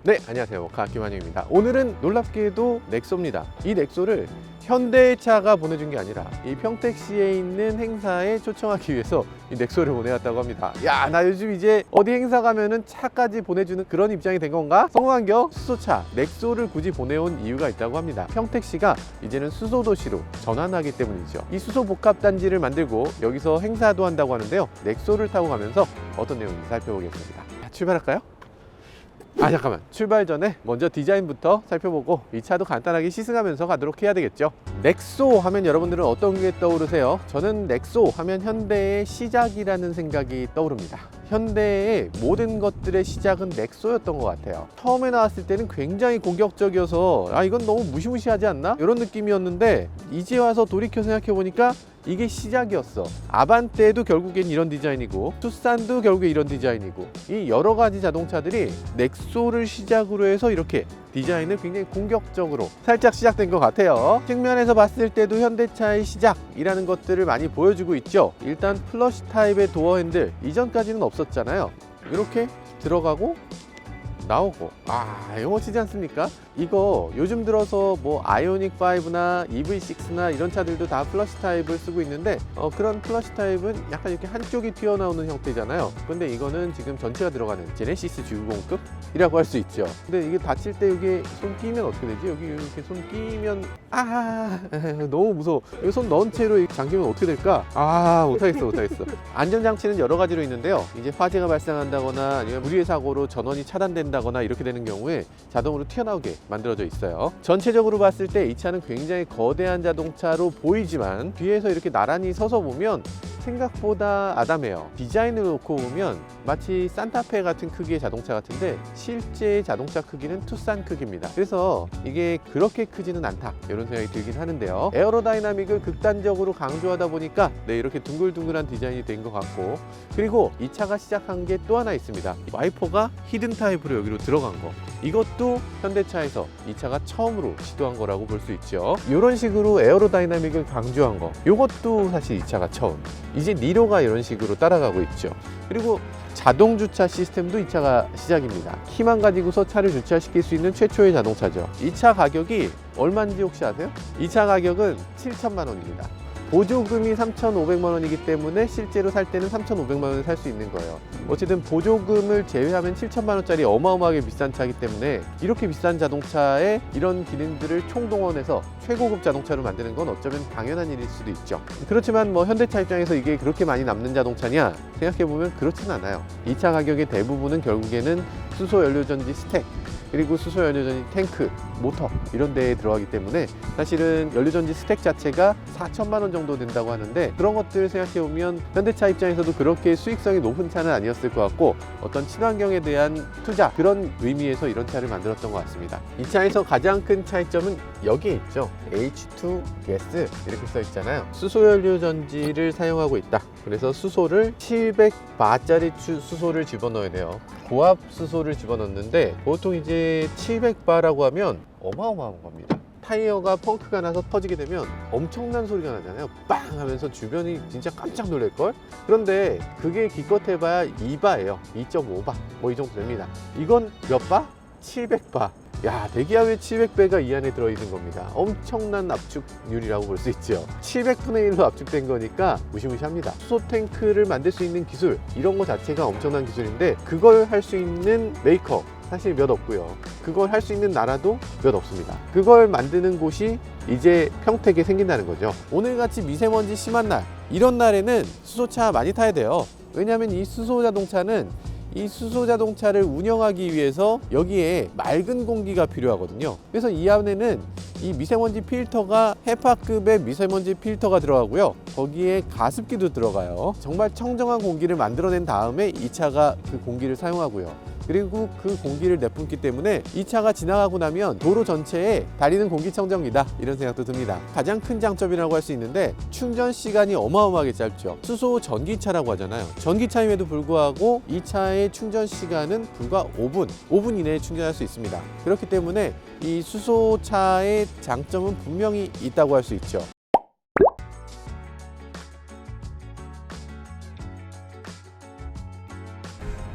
네, 안녕하세요. 모카 김한영입니다. 오늘은 놀랍게도 넥소입니다. 이 넥소를 현대차가 보내준 게 아니라 이 평택시에 있는 행사에 초청하기 위해서 이 넥소를 보내왔다고 합니다. 야, 나 요즘 이제 어디 행사 가면은 차까지 보내주는 그런 입장이 된 건가? 성공한겨 수소차 넥소를 굳이 보내온 이유가 있다고 합니다. 평택시가 이제는 수소도시로 전환하기 때문이죠. 이 수소복합단지를 만들고 여기서 행사도 한다고 하는데요. 넥소를 타고 가면서 어떤 내용인지 살펴보겠습니다. 자, 출발할까요? 잠깐만, 출발 전에 먼저 디자인부터 살펴보고 이 차도 간단하게 시승하면서 가도록 해야 되겠죠. 넥소 하면 여러분들은 어떤 게 떠오르세요? 저는 넥소 하면 현대의 시작이라는 생각이 떠오릅니다. 현대의 모든 것들의 시작은 넥소였던 것 같아요. 처음에 나왔을 때는 굉장히 공격적이어서 이건 너무 무시무시하지 않나? 이런 느낌이었는데 이제 와서 돌이켜 생각해보니까 이게 시작이었어. 아반떼도 결국엔 이런 디자인이고 투싼도 결국에 이런 디자인이고 이 여러 가지 자동차들이 넥소를 시작으로 해서 이렇게 디자인을 굉장히 공격적으로 살짝 시작된 것 같아요. 측면에서 봤을 때도 현대차의 시작이라는 것들을 많이 보여주고 있죠. 일단 플러시 타입의 도어 핸들 이전까지는 없었잖아요. 이렇게 들어가고 나오고 이거 멋지지 않습니까? 이거 요즘 들어서 뭐 아이오닉 5나 EV6나 이런 차들도 다 플러시 타입을 쓰고 있는데 그런 플러시 타입은 약간 이렇게 한쪽이 튀어나오는 형태잖아요. 근데 이거는 지금 전체가 들어가는 제네시스 G90급이라고 할 수 있죠. 근데 이게 다칠 때 이게 손 끼면 어떻게 되지? 여기 이렇게 손 끼면 너무 무서워. 여기 손 넣은 채로 잠기면 어떻게 될까? 못하겠어. 안전장치는 여러 가지로 있는데요. 이제 화재가 발생한다거나 아니면 무리의 사고로 전원이 차단된다거나 이렇게 되는 경우에 자동으로 튀어나오게 만들어져 있어요. 전체적으로 봤을 때 이 차는 굉장히 거대한 자동차로 보이지만 뒤에서 이렇게 나란히 서서 보면 생각보다 아담해요. 디자인을 놓고 보면 마치 산타페 같은 크기의 자동차 같은데 실제 자동차 크기는 투싼 크기입니다. 그래서 이게 그렇게 크지는 않다 이런 생각이 들긴 하는데요. 에어로다이나믹을 극단적으로 강조하다 보니까 이렇게 둥글둥글한 디자인이 된 것 같고, 그리고 이 차가 시작한 게 또 하나 있습니다. 와이퍼가 히든 타입으로 여기로 들어간 거, 이것도 현대차에서 이 차가 처음으로 시도한 거라고 볼 수 있죠. 이런 식으로 에어로다이나믹을 강조한 거, 이것도 사실 이 차가 처음. 이제 니로가 이런 식으로 따라가고 있죠. 그리고 자동 주차 시스템도 이 차가 시작입니다. 키만 가지고서 차를 주차시킬 수 있는 최초의 자동차죠. 이 차 가격이 얼마인지 혹시 아세요? 이 차 가격은 7천만 원입니다. 보조금이 3,500만 원이기 때문에 실제로 살 때는 3,500만 원에 살 수 있는 거예요. 어쨌든 보조금을 제외하면 7천만 원짜리 어마어마하게 비싼 차이기 때문에 이렇게 비싼 자동차에 이런 기능들을 총동원해서 최고급 자동차로 만드는 건 어쩌면 당연한 일일 수도 있죠. 그렇지만 현대차 입장에서 이게 그렇게 많이 남는 자동차냐 생각해보면 그렇진 않아요. 이 차 가격의 대부분은 결국에는 수소연료전지 스택, 그리고 수소연료전지 탱크, 모터 이런 데에 들어가기 때문에 사실은 연료전지 스택 자체가 4천만 원 정도 된다고 하는데, 그런 것들을 생각해보면 현대차 입장에서도 그렇게 수익성이 높은 차는 아니었을 것 같고 어떤 친환경에 대한 투자, 그런 의미에서 이런 차를 만들었던 것 같습니다. 이 차에서 가장 큰 차이점은 여기에 있죠. H2 가스 이렇게 써 있잖아요. 수소연료전지를 사용하고 있다. 그래서 수소를 700바짜리 수소를 집어넣어야 돼요. 고압 수소를 집어넣는데 보통 이제 700바라고 하면 어마어마한 겁니다. 타이어가 펑크가 나서 터지게 되면 엄청난 소리가 나잖아요. 빵 하면서 주변이 진짜 깜짝 놀랄걸? 그런데 그게 기껏 해봐야 2바예요. 2.5바 이 정도 됩니다. 이건 몇 바? 700바. 야, 대기압의 700배가 이 안에 들어있는 겁니다. 엄청난 압축률이라고 볼 수 있죠. 700분의 1로 압축된 거니까 무시무시합니다. 수소 탱크를 만들 수 있는 기술, 이런 거 자체가 엄청난 기술인데 그걸 할 수 있는 메이커 사실 몇 없고요. 그걸 할 수 있는 나라도 몇 없습니다. 그걸 만드는 곳이 이제 평택에 생긴다는 거죠. 오늘같이 미세먼지 심한 날, 이런 날에는 수소차 많이 타야 돼요. 왜냐하면 이 수소 자동차는 이 수소 자동차를 운영하기 위해서 여기에 맑은 공기가 필요하거든요. 그래서 이 안에는 이 미세먼지 필터가 헤파급의 미세먼지 필터가 들어가고요. 거기에 가습기도 들어가요. 정말 청정한 공기를 만들어낸 다음에 이 차가 그 공기를 사용하고요. 그리고 그 공기를 내뿜기 때문에 이 차가 지나가고 나면 도로 전체에 다리는 공기청정기다 이런 생각도 듭니다. 가장 큰 장점이라고 할 수 있는데 충전 시간이 어마어마하게 짧죠. 수소 전기차라고 하잖아요. 전기차임에도 불구하고 이 차의 충전 시간은 불과 5분 이내에 충전할 수 있습니다. 그렇기 때문에 이 수소차의 장점은 분명히 있다고 할 수 있죠.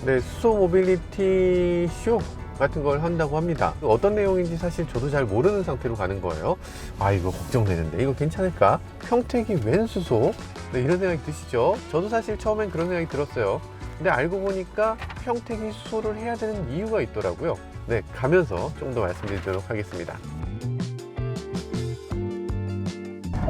네, 수소 모빌리티 쇼 같은 걸 한다고 합니다. 어떤 내용인지 사실 저도 잘 모르는 상태로 가는 거예요. 아, 이거 걱정되는데 이거 괜찮을까? 평택이 웬 수소? 네, 이런 생각이 드시죠? 저도 사실 처음엔 그런 생각이 들었어요. 근데 알고 보니까 평택이 수소를 해야 되는 이유가 있더라고요. 네, 가면서 좀 더 말씀드리도록 하겠습니다.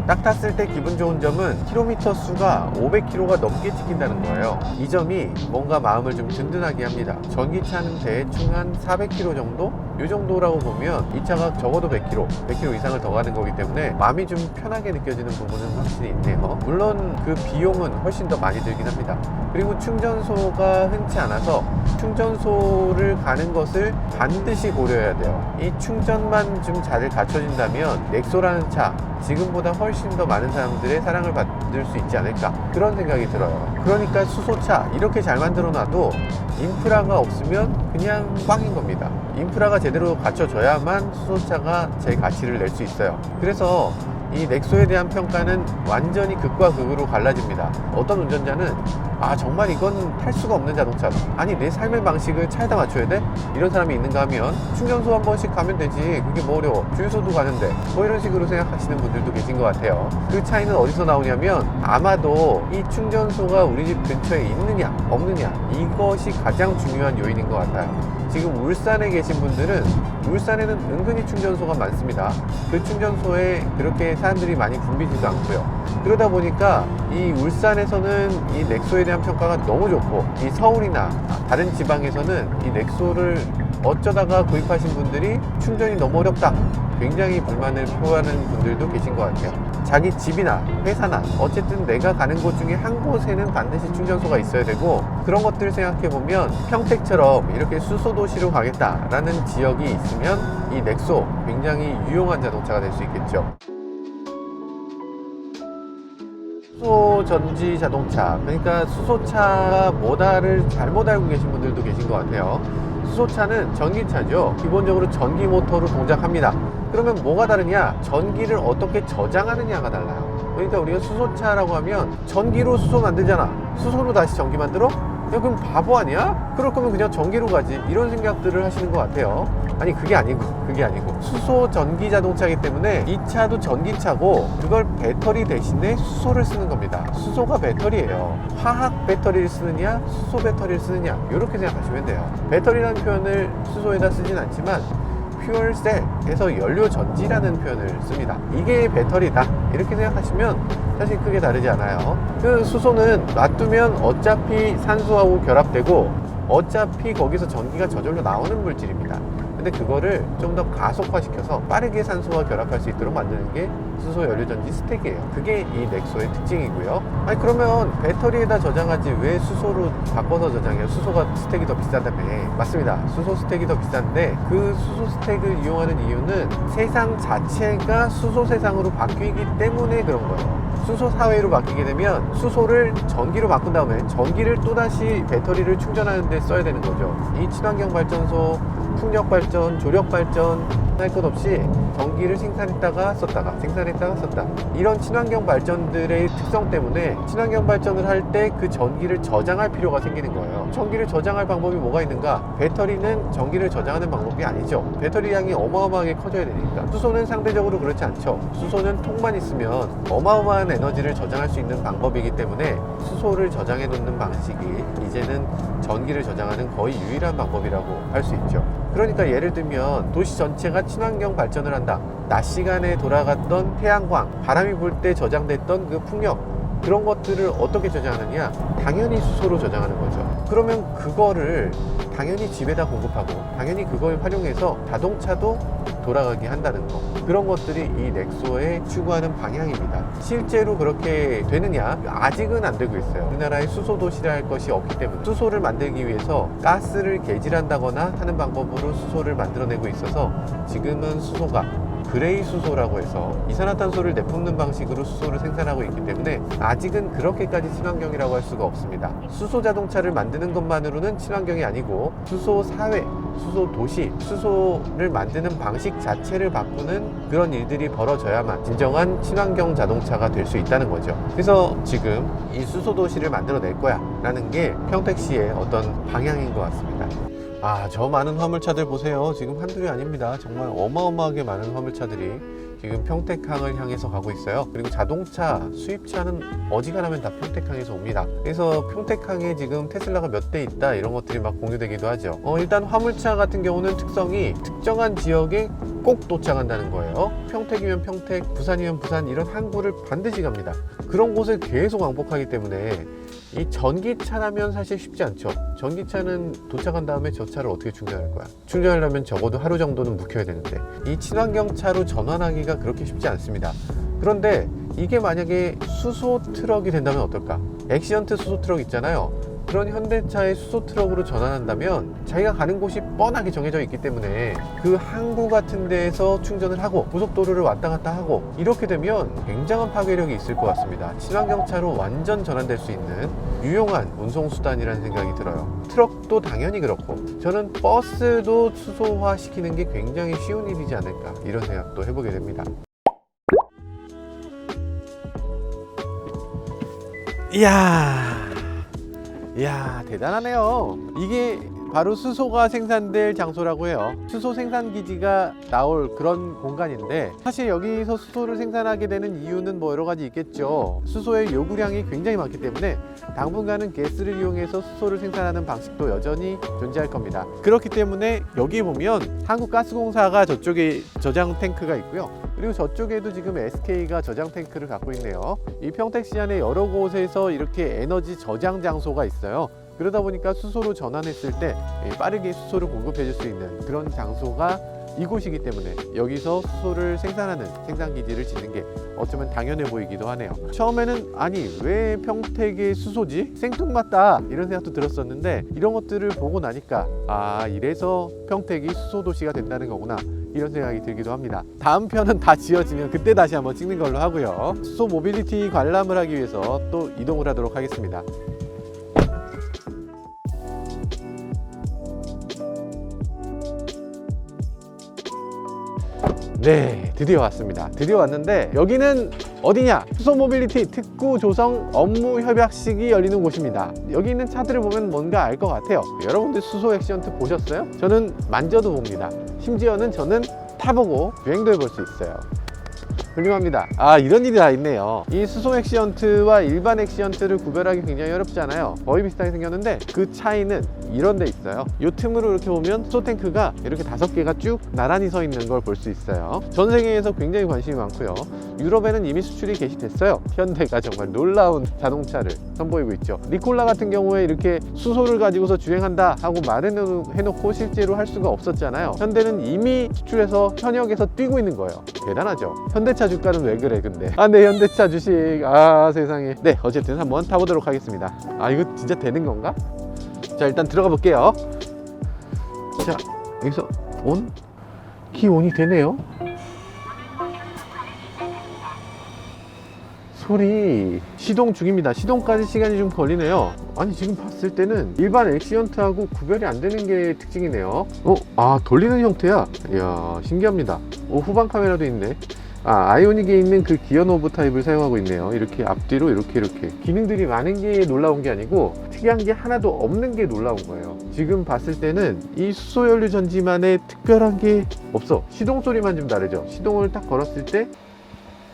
딱 탔을 때 기분 좋은 점은 킬로미터 수가 500km가 넘게 찍힌다는 거예요. 이 점이 뭔가 마음을 좀 든든하게 합니다. 전기차는 대충 한 400km 정도? 이 정도라고 보면 이 차가 적어도 100km 이상을 더 가는 거기 때문에 마음이 좀 편하게 느껴지는 부분은 확실히 있네요. 물론 그 비용은 훨씬 더 많이 들긴 합니다. 그리고 충전소가 흔치 않아서 충전소를 가는 것을 반드시 고려해야 돼요. 이 충전만 좀 잘 갖춰진다면 넥소라는 차 지금보다 훨씬 더 많은 사람들의 사랑을 받을 수 있지 않을까, 그런 생각이 들어요. 그러니까 수소차 이렇게 잘 만들어 놔도 인프라가 없으면 그냥 꽝인 겁니다. 인프라가 제대로 갖춰져야만 수소차가 제 가치를 낼 수 있어요. 그래서 이 넥소에 대한 평가는 완전히 극과 극으로 갈라집니다. 어떤 운전자는 정말 이건 탈 수가 없는 자동차다, 아니 내 삶의 방식을 차에다 맞춰야 돼? 이런 사람이 있는가 하면 충전소 한 번씩 가면 되지, 그게 뭐 어려워, 주유소도 가는데, 뭐 이런 식으로 생각하시는 분들도 계신 것 같아요. 그 차이는 어디서 나오냐면 아마도 이 충전소가 우리 집 근처에 있느냐 없느냐, 이것이 가장 중요한 요인인 것 같아요. 지금 울산에 계신 분들은 울산에는 은근히 충전소가 많습니다. 그 충전소에 그렇게 사람들이 많이 붐비지도 않고요. 그러다 보니까 이 울산에서는 이 넥소에 대한 평가가 너무 좋고, 이 서울이나 다른 지방에서는 이 넥소를 어쩌다가 구입하신 분들이 충전이 너무 어렵다, 굉장히 불만을 표하는 분들도 계신 것 같아요. 자기 집이나 회사나 어쨌든 내가 가는 곳 중에 한 곳에는 반드시 충전소가 있어야 되고, 그런 것들을 생각해 보면 평택처럼 이렇게 수소도시로 가겠다라는 지역이 있으면 이 넥소 굉장히 유용한 자동차가 될 수 있겠죠. 수소 전지 자동차, 그러니까 수소차가 뭐다를 잘못 알고 계신 분들도 계신 것 같아요. 수소차는 전기차죠. 기본적으로 전기 모터로 동작합니다. 그러면 뭐가 다르냐? 전기를 어떻게 저장하느냐가 달라요. 그러니까 우리가 수소차라고 하면 전기로 수소 만들잖아, 수소로 다시 전기 만들어? 야, 그럼 바보 아니야? 그럴 거면 그냥 전기로 가지, 이런 생각들을 하시는 것 같아요. 아니 그게 아니고 수소 전기 자동차이기 때문에 이 차도 전기차고, 그걸 배터리 대신에 수소를 쓰는 겁니다. 수소가 배터리예요. 화학 배터리를 쓰느냐 수소 배터리를 쓰느냐, 이렇게 생각하시면 돼요. 배터리라는 표현을 수소에다 쓰진 않지만 퓨얼셀에서 연료전지라는 표현을 씁니다. 이게 배터리다, 이렇게 생각하시면 사실 크게 다르지 않아요. 그 수소는 놔두면 어차피 산소하고 결합되고 어차피 거기서 전기가 저절로 나오는 물질입니다. 근데 그거를 좀 더 가속화시켜서 빠르게 산소와 결합할 수 있도록 만드는 게 수소 연료전지 스택이에요. 그게 이 넥소의 특징이고요. 아니 그러면 배터리에다 저장하지 왜 수소로 바꿔서 저장해요? 수소가 스택이 더 비싸다며. 맞습니다. 수소 스택이 더 비싼데 그 수소 스택을 이용하는 이유는 세상 자체가 수소 세상으로 바뀌기 때문에 그런 거예요. 수소 사회로 바뀌게 되면 수소를 전기로 바꾼 다음에 전기를 또다시 배터리를 충전하는 데 써야 되는 거죠. 이 친환경 발전소, 풍력 발전, 조력 발전 할 것 없이 전기를 생산했다가 썼다, 이런 친환경 발전들의 특성 때문에 친환경 발전을 할 때 그 전기를 저장할 필요가 생기는 거예요. 전기를 저장할 방법이 뭐가 있는가? 배터리는 전기를 저장하는 방법이 아니죠. 배터리 양이 어마어마하게 커져야 되니까. 수소는 상대적으로 그렇지 않죠. 수소는 통만 있으면 어마어마한 에너지를 저장할 수 있는 방법이기 때문에 수소를 저장해 놓는 방식이 이제는 전기를 저장하는 거의 유일한 방법이라고 할 수 있죠. 그러니까 예를 들면 도시 전체가 친환경 발전을 한다. 낮 시간에 돌아갔던 태양광, 바람이 불 때 저장됐던 그 풍력, 그런 것들을 어떻게 저장하느냐? 당연히 수소로 저장하는 거죠. 그러면 그거를 당연히 집에다 공급하고 당연히 그걸 활용해서 자동차도 돌아가게 한다는 거, 그런 것들이 이 넥소의 추구하는 방향입니다. 실제로 그렇게 되느냐? 아직은 안 되고 있어요. 우리나라에 수소 도시라 할 것이 없기 때문에 수소를 만들기 위해서 가스를 개질한다거나 하는 방법으로 수소를 만들어내고 있어서 지금은 수소가 그레이 수소라고 해서 이산화탄소를 내뿜는 방식으로 수소를 생산하고 있기 때문에 아직은 그렇게까지 친환경이라고 할 수가 없습니다. 수소 자동차를 만드는 것만으로는 친환경이 아니고 수소 사회, 수소 도시, 수소를 만드는 방식 자체를 바꾸는 그런 일들이 벌어져야만 진정한 친환경 자동차가 될 수 있다는 거죠. 그래서 지금 이 수소 도시를 만들어낼 거야 라는 게 평택시의 어떤 방향인 것 같습니다. 저 많은 화물차들 보세요. 지금 한둘이 아닙니다. 정말 어마어마하게 많은 화물차들이 지금 평택항을 향해서 가고 있어요. 그리고 자동차, 수입차는 어지간하면 다 평택항에서 옵니다. 그래서 평택항에 지금 테슬라가 몇 대 있다 이런 것들이 막 공유되기도 하죠. 일단 화물차 같은 경우는 특성이 특정한 지역에 꼭 도착한다는 거예요. 평택이면 평택, 부산이면 부산 이런 항구를 반드시 갑니다. 그런 곳을 계속 왕복하기 때문에 이 전기차라면 사실 쉽지 않죠. 전기차는 도착한 다음에 저 차를 어떻게 충전할 거야? 충전하려면 적어도 하루 정도는 묵혀야 되는데 이 친환경차로 전환하기가 그렇게 쉽지 않습니다. 그런데 이게 만약에 수소 트럭이 된다면 어떨까? 액시언트 수소 트럭 있잖아요. 그런 현대차의 수소 트럭으로 전환한다면 자기가 가는 곳이 뻔하게 정해져 있기 때문에 그 항구 같은 데에서 충전을 하고 고속도로를 왔다 갔다 하고 이렇게 되면 굉장한 파괴력이 있을 것 같습니다. 친환경차로 완전 전환될 수 있는 유용한 운송수단이라는 생각이 들어요. 트럭도 당연히 그렇고 저는 버스도 수소화 시키는 게 굉장히 쉬운 일이지 않을까 이런 생각도 해보게 됩니다. 이야 대단하네요. 이게 바로 수소가 생산될 장소라고 해요. 수소 생산 기지가 나올 그런 공간인데 사실 여기서 수소를 생산하게 되는 이유는 뭐 여러 가지 있겠죠. 수소의 요구량이 굉장히 많기 때문에 당분간은 가스를 이용해서 수소를 생산하는 방식도 여전히 존재할 겁니다. 그렇기 때문에 여기 보면 한국가스공사가 저쪽에 저장 탱크가 있고요. 그리고 저쪽에도 지금 SK가 저장 탱크를 갖고 있네요. 이 평택시 안에 여러 곳에서 이렇게 에너지 저장 장소가 있어요. 그러다 보니까 수소로 전환했을 때 빠르게 수소를 공급해 줄 수 있는 그런 장소가 이곳이기 때문에 여기서 수소를 생산하는 생산기지를 짓는 게 어쩌면 당연해 보이기도 하네요. 처음에는 아니 왜 평택에 수소지? 생뚱맞다 이런 생각도 들었었는데 이런 것들을 보고 나니까 이래서 평택이 수소도시가 된다는 거구나 이런 생각이 들기도 합니다. 다음 편은 다 지어지면 그때 다시 한번 찍는 걸로 하고요. 수소 모빌리티 관람을 하기 위해서 또 이동을 하도록 하겠습니다. 네, 드디어 왔습니다. 드디어 왔는데 여기는 어디냐? 수소 모빌리티 특구 조성 업무 협약식이 열리는 곳입니다. 여기 있는 차들을 보면 뭔가 알 것 같아요. 여러분들 수소 액시언트 보셨어요? 저는 만져도 봅니다. 심지어는 저는 타보고 주행도 해볼 수 있어요. 훌륭합니다. 이런 일이 다 있네요. 이 수소 액시언트와 일반 액시언트를 구별하기 굉장히 어렵잖아요. 거의 비슷하게 생겼는데 그 차이는 이런 데 있어요. 이 틈으로 이렇게 보면 수소 탱크가 이렇게 5개가 쭉 나란히 서 있는 걸 볼 수 있어요. 전 세계에서 굉장히 관심이 많고요. 유럽에는 이미 수출이 개시됐어요. 현대가 정말 놀라운 자동차를 선보이고 있죠. 니콜라 같은 경우에 이렇게 수소를 가지고서 주행한다 하고 말은 해놓고 실제로 할 수가 없었잖아요. 현대는 이미 수출해서 현역에서 뛰고 있는 거예요. 대단하죠. 현대차 주가는 왜 그래 근데. 네, 현대차 주식 세상에. 네, 어쨌든 한번 타보도록 하겠습니다. 이거 진짜 되는 건가? 자, 일단 들어가 볼게요. 자, 여기서 온? 키 온이 되네요. 소리 시동 중입니다. 시동까지 시간이 좀 걸리네요. 아니 지금 봤을 때는 일반 액시언트하고 구별이 안 되는 게 특징이네요. 돌리는 형태야. 이야 신기합니다. 후방 카메라도 있네. 아이오닉에 있는 그 기어 노브 타입을 사용하고 있네요. 이렇게 앞뒤로 이렇게 기능들이 많은 게 놀라운 게 아니고 특이한 게 하나도 없는 게 놀라운 거예요. 지금 봤을 때는 이 수소연료 전지만의 특별한 게 없어. 시동 소리만 좀 다르죠. 시동을 딱 걸었을 때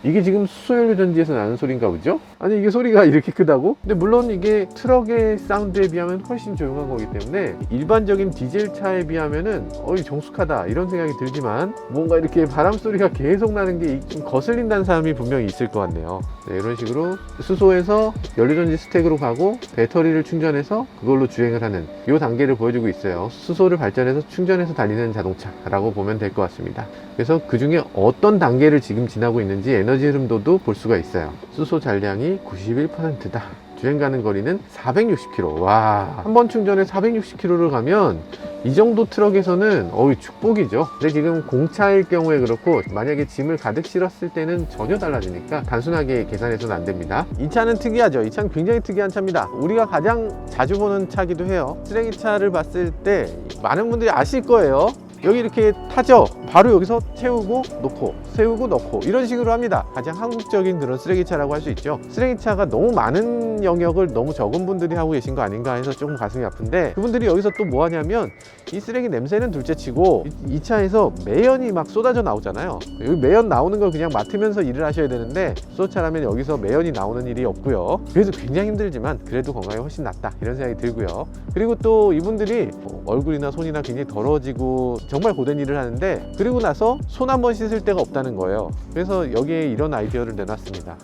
이게 지금 수소연료 전지에서 나는 소리인가 보죠? 아니 이게 소리가 이렇게 크다고? 근데 물론 이게 트럭의 사운드에 비하면 훨씬 조용한 거기 때문에 일반적인 디젤 차에 비하면은 정숙하다 이런 생각이 들지만 뭔가 이렇게 바람 소리가 계속 나는 게 좀 거슬린다는 사람이 분명히 있을 것 같네요. 네, 이런 식으로 수소에서 연료전지 스택으로 가고 배터리를 충전해서 그걸로 주행을 하는 이 단계를 보여주고 있어요. 수소를 발전해서 충전해서 달리는 자동차라고 보면 될 것 같습니다. 그래서 그 중에 어떤 단계를 지금 지나고 있는지 에너지 흐름도도 볼 수가 있어요. 수소 잔량이 91%다. 주행 가는 거리는 460km. 와, 한 번 충전에 460km를 가면 이 정도 트럭에서는 축복이죠. 근데 지금 공차일 경우에 그렇고 만약에 짐을 가득 실었을 때는 전혀 달라지니까 단순하게 계산해서는 안 됩니다. 이 차는 특이하죠. 이 차는 굉장히 특이한 차입니다. 우리가 가장 자주 보는 차기도 해요. 쓰레기차를 봤을 때 많은 분들이 아실 거예요. 여기 이렇게 타죠. 바로 여기서 채우고 놓고 세우고 넣고 이런 식으로 합니다. 가장 한국적인 그런 쓰레기차라고 할 수 있죠. 쓰레기차가 너무 많은 영역을 너무 적은 분들이 하고 계신 거 아닌가 해서 조금 가슴이 아픈데, 그분들이 여기서 또 뭐 하냐면 이 쓰레기 냄새는 둘째치고 이 차에서 매연이 막 쏟아져 나오잖아요. 여기 매연 나오는 걸 그냥 맡으면서 일을 하셔야 되는데, 수소차라면 여기서 매연이 나오는 일이 없고요. 그래서 굉장히 힘들지만 그래도 건강에 훨씬 낫다 이런 생각이 들고요. 그리고 또 이분들이 얼굴이나 손이나 굉장히 더러워지고 정말 고된 일을 하는데, 그리고 나서 손 한 번 씻을 데가 없다는 거예요. 그래서 여기에 이런 아이디어를 내놨습니다.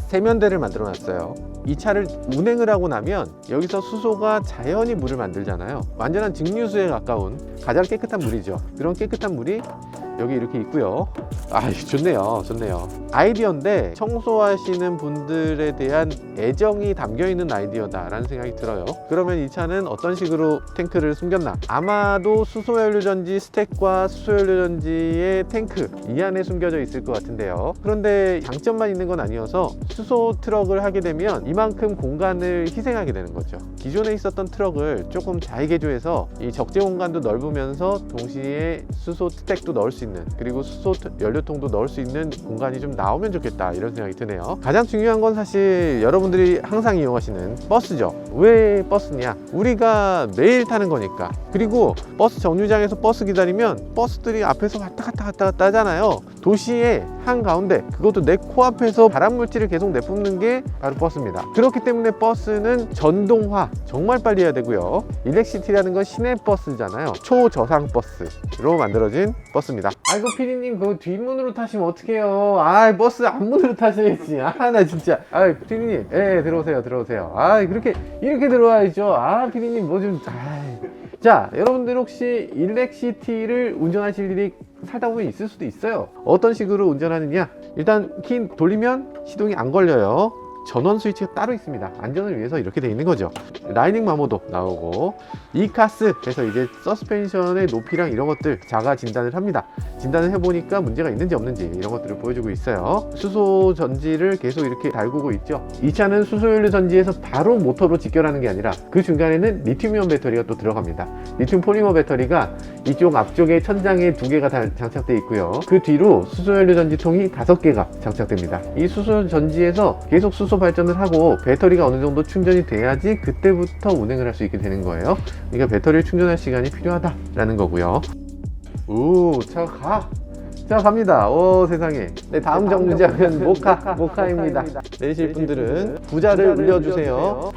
세면대를 만들어 놨어요. 이 차를 운행을 하고 나면 여기서 수소가 자연히 물을 만들잖아요. 완전한 증류수에 가까운 가장 깨끗한 물이죠. 그런 깨끗한 물이 여기 이렇게 있고요. 아, 좋네요. 좋네요. 아이디어인데 청소하시는 분들에 대한 애정이 담겨있는 아이디어다라는 생각이 들어요. 그러면 이 차는 어떤 식으로 탱크를 숨겼나? 아마도 수소연료전지 스택과 수소연료전지의 탱크 이 안에 숨겨져 있을 것 같은데요. 그런데 장점만 있는 건 아니어서 수소 트럭을 하게 되면 이만큼 공간을 희생하게 되는 거죠. 기존에 있었던 트럭을 조금 자의개조해서 이 적재 공간도 넓으면서 동시에 수소 스택도 넣을 수 있는, 그리고 수소 연료통도 넣을 수 있는 공간이 좀 나오면 좋겠다 이런 생각이 드네요. 가장 중요한 건 사실 여러분들이 항상 이용하시는 버스죠. 왜 버스냐? 우리가 매일 타는 거니까. 그리고 버스 정류장에서 버스 기다리면 버스들이 앞에서 왔다 갔다 하잖아요. 도시의 한가운데, 그것도 내 코앞에서 발암물질을 계속 내뿜는 게 바로 버스입니다. 그렇기 때문에 버스는 전동화 정말 빨리 해야 되고요. 일렉시티라는 건 시내 버스잖아요. 초저상 버스로 만들어진 버스입니다. 아이고 피디님, 그거 뒷문으로 타시면 어떡해요. 아, 버스 앞문으로 타셔야지. 아, 나 진짜. 아, 피디님, 예, 들어오세요. 아, 이렇게 들어와야죠. 아, 피디님 뭐 좀. 자, 여러분들 혹시 일렉시티를 운전하실 일이 살다 보면 있을 수도 있어요. 어떤 식으로 운전하느냐? 일단 키 돌리면 시동이 안 걸려요. 전원 스위치가 따로 있습니다. 안전을 위해서 이렇게 돼 있는 거죠. 라이닝 마모도 나오고, 이카스 해서 이제 서스펜션의 높이랑 이런 것들 자가 진단을 합니다. 진단을 해보니까 문제가 있는지 없는지 이런 것들을 보여주고 있어요. 수소 전지를 계속 이렇게 달구고 있죠. 이 차는 수소연료 전지에서 바로 모터로 직결하는 게 아니라 그 중간에는 리튬이온 배터리가 또 들어갑니다. 리튬 포리머 배터리가 이쪽 앞쪽에 천장에 2개가 다 장착되어 있고요. 그 뒤로 수소연료 전지통이 5개가 장착됩니다. 이 수소 전지에서 계속 수소 발전을 하고 배터리가 어느 정도 충전이 돼야지 그때부터 운행을 할 수 있게 되는 거예요. 그러니까 배터리를 충전할 시간이 필요하다라는 거고요. 오, 차가 갑니다. 오, 세상에. 네, 다음 정류장은 모카입니다. 내리실 분들은 부자를 올려주세요.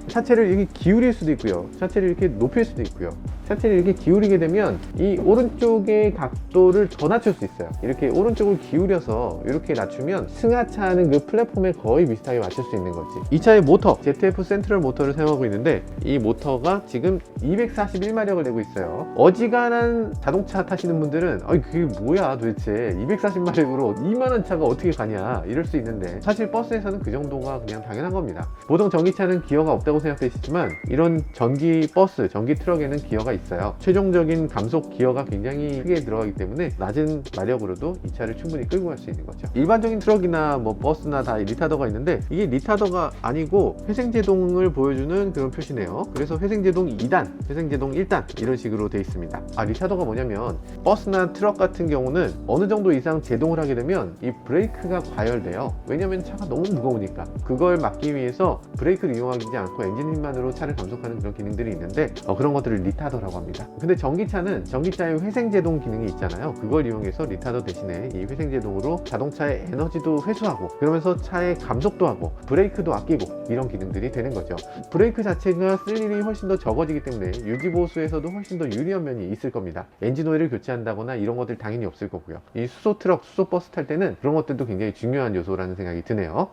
차체를 이렇게 기울일 수도 있고요. 차체를 이렇게 높일 수도 있고요. 차체를 이렇게 기울이게 되면 이 오른쪽의 각도를 더 낮출 수 있어요. 이렇게 오른쪽을 기울여서 이렇게 낮추면 승하차하는 그 플랫폼에 거의 비슷하게 맞출 수 있는 거지. 이 차의 모터, ZF 센트럴 모터를 사용하고 있는데, 이 모터가 지금 241마력을 내고 있어요. 어지간한 자동차 타시는 분들은 그게 뭐야 도대체 240마력으로 이만한 차가 어떻게 가냐 이럴 수 있는데, 사실 버스에서는 그 정도가 그냥 당연한 겁니다. 보통 전기차는 기어가 없다고 생각되시지만 이런 전기 버스, 전기 트럭에는 기어가 있어요. 최종적인 감속 기어가 굉장히 크게 들어가기 때문에 낮은 마력으로도 이 차를 충분히 끌고 갈 수 있는 거죠. 일반적인 트럭이나 뭐 버스나 다 리타더가 있는데, 이게 리타더가 아니고 회생제동을 보여주는 그런 표시네요. 그래서 회생제동 2단, 회생제동 1단 이런 식으로 되어 있습니다. 리타더가 뭐냐면 버스나 트럭 같은 경우는 어느 정도 이상 제동을 하게 되면 이 브레이크가 과열돼요. 왜냐면 차가 너무 무거우니까. 그걸 막기 위해서 브레이크를 이용하지 않고 엔진 힘만으로 차를 감속하는 그런 기능들이 있는데, 그런 것들을 리타더라고 합니다. 근데 전기차는 전기차의 회생제동 기능이 있잖아요. 그걸 이용해서 리타더 대신에 이 회생제동으로 자동차의 에너지도 회수하고, 그러면서 차의 감속도 하고 브레이크도 아끼고 이런 기능들이 되는 거죠. 브레이크 자체가 쓸 일이 훨씬 더 적어지기 때문에 유지보수에서도 훨씬 더 유리한 면이 있을 겁니다. 엔진 오일을 교체한다거나 이런 것들 당연히 없을 거고요. 이 수소 트럭, 수소 버스 탈 때는 그런 것들도 굉장히 중요한 요소라는 생각이 드네요.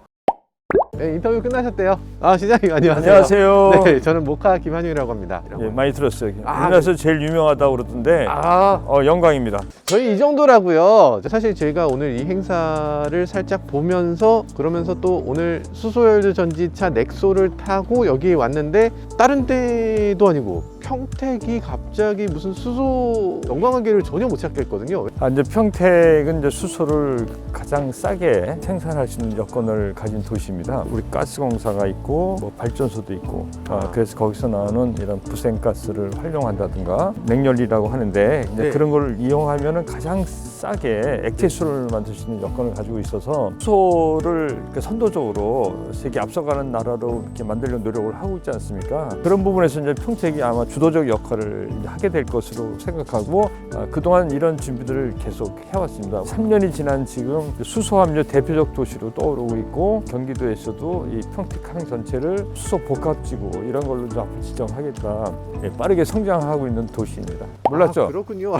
네, 인터뷰 끝나셨대요. 시장님 안녕하세요. 안녕하세요. 네, 저는 모카 김한용이라고 합니다. 예, 많이 들었어요. 우리나라에서 제일 유명하다고 그러던데 영광입니다. 저희 이 정도라고요. 사실 제가 오늘 이 행사를 살짝 보면서, 그러면서 또 오늘 수소연료 전지차 넥소를 타고 여기 왔는데, 다른 데도 아니고 평택이 갑자기 무슨 수소 연관관계를 전혀 못 찾겠거든요. 이제 평택은 이제 수소를 가장 싸게 생산할 수 있는 여건을 가진 도시입니다. 우리 가스공사가 있고 뭐 발전소도 있고 그래서 거기서 나오는 이런 부생가스를 활용한다든가 냉열이라고 하는데 이제 네. 그런 걸 이용하면은 가장 싸게 액체수를 만들 수 있는 여건을 가지고 있어서 수소를 이렇게 선도적으로 세계 앞서가는 나라로 이렇게 만들려는 노력을 하고 있지 않습니까? 그런 부분에서 이제 평택이 아마 주도적 역할을 이제 하게 될 것으로 생각하고 그동안 이런 준비들을 계속 해왔습니다. 3년이 지난 지금 수소 함유 대표적 도시로 떠오르고 있고 경기도에서도 이 평택항 전체를 수소 복합지구 이런 걸로 이제 앞으로 지정하겠다. 빠르게 성장하고 있는 도시입니다. 몰랐죠? 아, 그렇군요.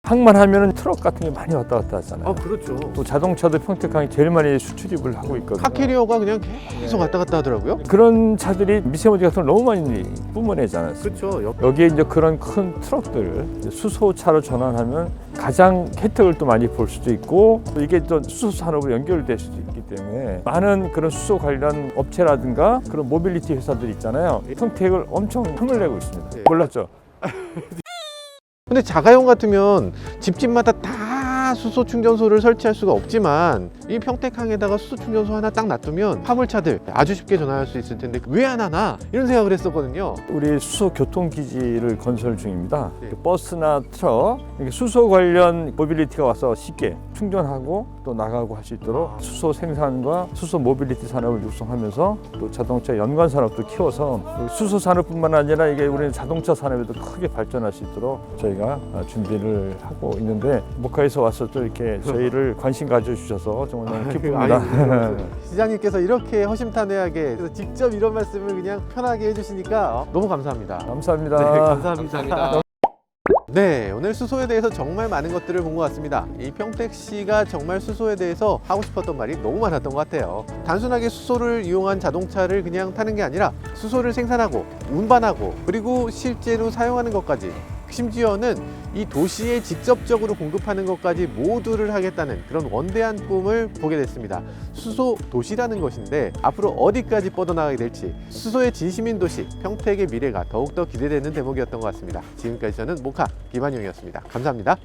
항만 하면은 트럭 같은 게 많이 왔다 갔다 하잖아요. 그렇죠. 또 자동차도 평택항이 제일 많이 수출입을 하고 있거든요. 카캐리어가 그냥 계속 왔다 갔다 하더라고요. 그런 차들이 미세먼지 같은 걸 너무 많이 뿜어내지 않았어요. 그렇죠. 여기에 이제 그런 큰 트럭들 수소차로 전환하면 가장 혜택을 또 많이 볼 수도 있고 또 이게 또 수소 산업으로 연결될 수도 있기 때문에 많은 그런 수소 관련 업체라든가 그런 모빌리티 회사들 있잖아요. 평택을 엄청 힘을 내고 있습니다. 네. 몰랐죠? 근데 자가용 같으면 집집마다 다 수소 충전소를 설치할 수가 없지만 이 평택항에다가 수소 충전소 하나 딱 놔두면 화물차들 아주 쉽게 전환할 수 있을 텐데 왜 안 하나 이런 생각을 했었거든요. 우리 수소 교통기지를 건설 중입니다. 네. 버스나 트럭, 이렇게 수소 관련 모빌리티가 와서 쉽게 충전하고 또 나가고 할 수 있도록 수소 생산과 수소 모빌리티 산업을 육성하면서 또 자동차 연관 산업도 키워서 수소 산업뿐만 아니라 이게 우리 자동차 산업에도 크게 발전할 수 있도록 저희가 준비를 하고 있는데 모카에서 와서 또 이렇게 저희를 관심 가져주셔서 정말 너무 기쁩니다. 시장님께서 이렇게 허심탄회하게 그래서 직접 이런 말씀을 그냥 편하게 해주시니까 너무 감사합니다. 감사합니다. 네, 감사합니다. 네, 오늘 수소에 대해서 정말 많은 것들을 본 것 같습니다. 이 평택시가 정말 수소에 대해서 하고 싶었던 말이 너무 많았던 것 같아요. 단순하게 수소를 이용한 자동차를 그냥 타는 게 아니라 수소를 생산하고 운반하고 그리고 실제로 사용하는 것까지 심지어는 이 도시에 직접적으로 공급하는 것까지 모두를 하겠다는 그런 원대한 꿈을 보게 됐습니다. 수소 도시라는 것인데 앞으로 어디까지 뻗어나가게 될지 수소의 진심인 도시 평택의 미래가 더욱더 기대되는 대목이었던 것 같습니다. 지금까지 저는 모카 김한용이었습니다. 감사합니다.